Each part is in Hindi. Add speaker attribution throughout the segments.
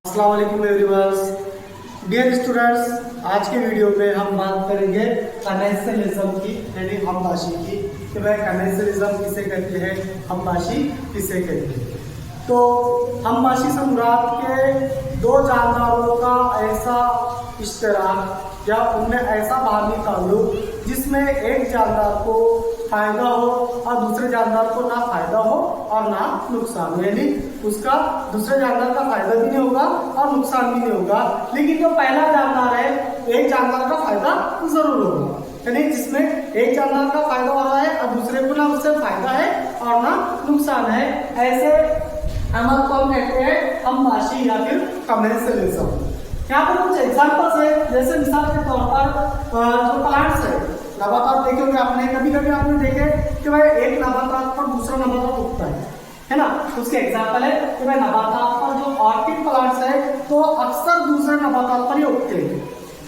Speaker 1: अस्सलाम वालेकुम एवरीवन, डियर स्टूडेंट्स। आज के वीडियो में हम बात करेंगे कनेक्शनलिज्म की, यानी हमबाशी की, कि भाई कनेक्शनलिज्म किसे कहते हैं, हमबाशी किसे कहते हैं। तो हमबाशी से मुराद के दो जानदारों का ऐसा इश्तराक या उनमें ऐसा बाहमी ताल्लुक जिसमें एक जानदार को फायदा हो और दूसरे जानदार को ना फायदा हो और ना नुकसान, यानी उसका दूसरे जानदार का फायदा भी नहीं होगा और नुकसान भी नहीं होगा, लेकिन जो पहला जानदार है एक जानदार का फायदा जरूर होगा, यानी जिसमें एक जानदार का फायदा हो रहा है और दूसरे को ना उससे फायदा है और ना नुकसान है। ऐसे अमल को हम कहते हैं हमबाशी या फिर कमेंसलिज्म। यहाँ पर कुछ एग्जांपल्स है, जैसे मिसाल के तौर पर जो प्लांट्स है, नबातात देखे होंगे आपने, कभी कभी आपने देखे कि भाई एक नबातात पर दूसरा नबातात उगता है ना। उसके एग्जांपल है कि भाई नबातात पर जो ऑर्किड प्लांट्स है तो अक्सर दूसरे नबातात पर ही उगते हैं।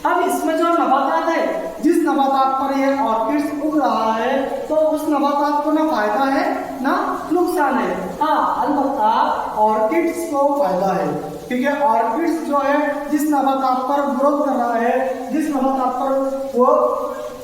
Speaker 1: अब इसमें जो नबातात है, जिस नबातात पर ये ऑर्किड्स उग रहा है तो उस नबातात को ना फायदा है ना नुकसान है। हाँ, अलबत्ता ऑर्किड्स को फायदा है, क्योंकि ऑर्किड्स जो है जिस नबातात पर ग्रोथ कर रहा है, जिस नबातात पर वो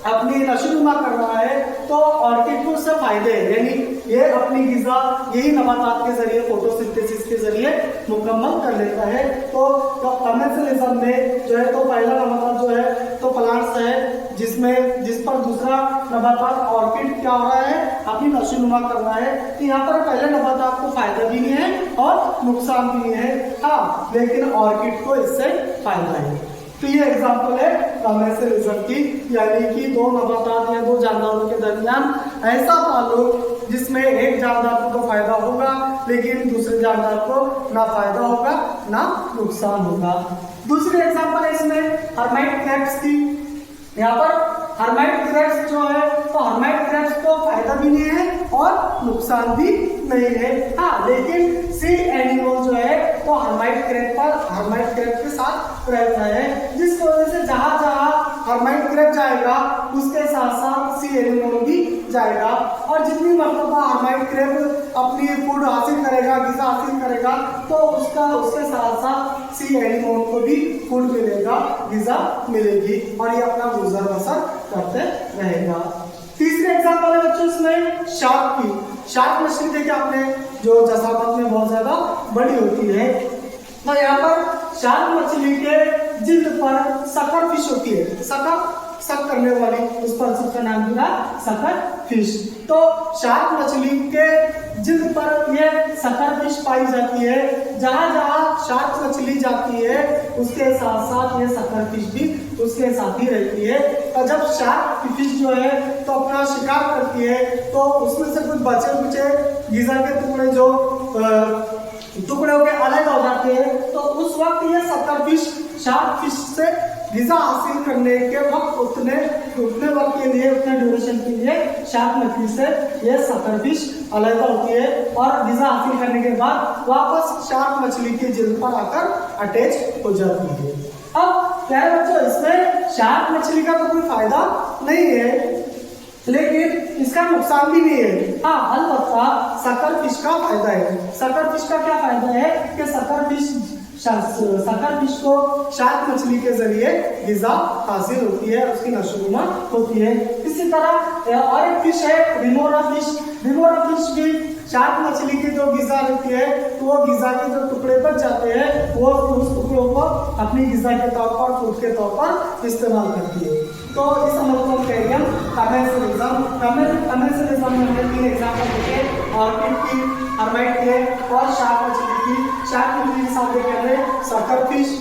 Speaker 1: अपनी नशोनुमा कर रहा है, तो ऑर्किड को उससे फायदे है, यानी ये अपनी गिजा यही नबातात के जरिए, फोटोसिंथेसिस के जरिए मुकम्मल कर लेता है। तो कमेंसलिज्म में जो है तो पहला नबातात जो है तो प्लांट्स है जिस पर दूसरा नबातात ऑर्किड क्या हो रहा है, अपनी नशोनुमा कर रहा है। तो यहाँ पर पहले नबातात को फायदा भी नहीं है और नुकसान भी नहीं है, हाँ, लेकिन ऑर्किड को इससे फायदा है। तो ये एग्जांपल है कमेंसलिज्म की, यानी कि दो नबातात या दो जानदारों के दरमियान ऐसा ताल्लुक जिसमें एक जानदार को तो फायदा होगा लेकिन दूसरे जानदार को ना फायदा होगा ना नुकसान होगा। दूसरी एग्जांपल है इसमें हर्माइट क्रैब्स की। यहाँ पर हर्माइट क्रैब्स जो है तो हर्माइट क्रैब्स को फायदा भी नहीं है और नुकसान भी नहीं है, हाँ, लेकिन सी एनिमल जो है तो हर्माइट क्रैब के साथ रहता है, जिसकी वजह से जहां जहां हर्माइट क्रैब जाएगा उसके साथ साथ सी एनिमल भी जाएगा, और जितनी मर्तबा हर्माइट क्रैब अपनी फूड हासिल करेगा, गिजा हासिल करेगा, तो उसके साथ साथ सी एनिमल को भी फूड मिलेगा, गिजा मिलेगी, और ये अपना गुजर बसर करते रहेगा। तीसरे एग्जांपल है बच्चों इसमें शार्क की। शार्क मछली देखिए आपने, जो जसामत में बहुत ज्यादा बड़ी होती है। तो यहाँ पर शार्क मछली के जिल्द पर सकर फिश होती है, सक करने वाली, उस पर उसका नाम दिया सकर फिश। तो शार्क मछली के जिल्द पर यह सकर फिश पाई जाती है, जहां जहां शार्क मछली जाती है उसके साथ साथ ये सकर फिश भी उसके साथ ही रहती है। और जब शार्क फिश जो है तो अपना शिकार करती है तो उसमें से कुछ बचे कुचे गिजा के टुकड़े जो टुकड़े होकर अलग हो जाते हैं, तो उस वक्त ये सकर फिश शार्क फिश से गिजा हासिल करने के वक्त उतने वक्त के लिए, उतने ड्यूरेशन के लिए शार्क मछली से ये सकर फिश अलग होती है और गिजा हासिल करने के बाद वापस शार्क मछली की जिल्द पर आकर अटैच हो जाती है। अब क्या है बच्चों, इसमें शार्क मछली का तो कोई फायदा नहीं है लेकिन इसका नुकसान भी नहीं है, हाँ, अलबत्ता सकर फिश का फायदा है। सकर फिश का क्या फायदा है कि सकर फिश को शार्क मछली के जरिए गिजा हासिल होती है, उसकी नशोनुमा होती है। इसी तरह और एक फिश है रिमोरा फिश। रिमोरा फिश भी शार्क मछली की जो गिजा रहती है तो वो गिजा के जो टुकड़े बच जाते हैं वो उस टुकड़ों को अपनी गिजा के तौर पर, फूड के तौर पर इस्तेमाल करती है। तो इस अमल को हम कहेंगे कमेंसलिज्म। कमेंसलिज्म में हमने तीन एग्जांपल देखे, ऑर्किड की, हर्माइट क्रैब और शार्क मछली की। शार्क मछली के साथ देखेंगे sucker fish,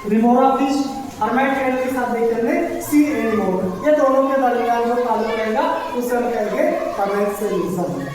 Speaker 1: remora fish, hermit crab के साथ देखेंगे सी एनिमल। ये दोनों के दरमियान जो ताल्लुक रहेगा उसे हम कहेंगे कमेंसलिज्म।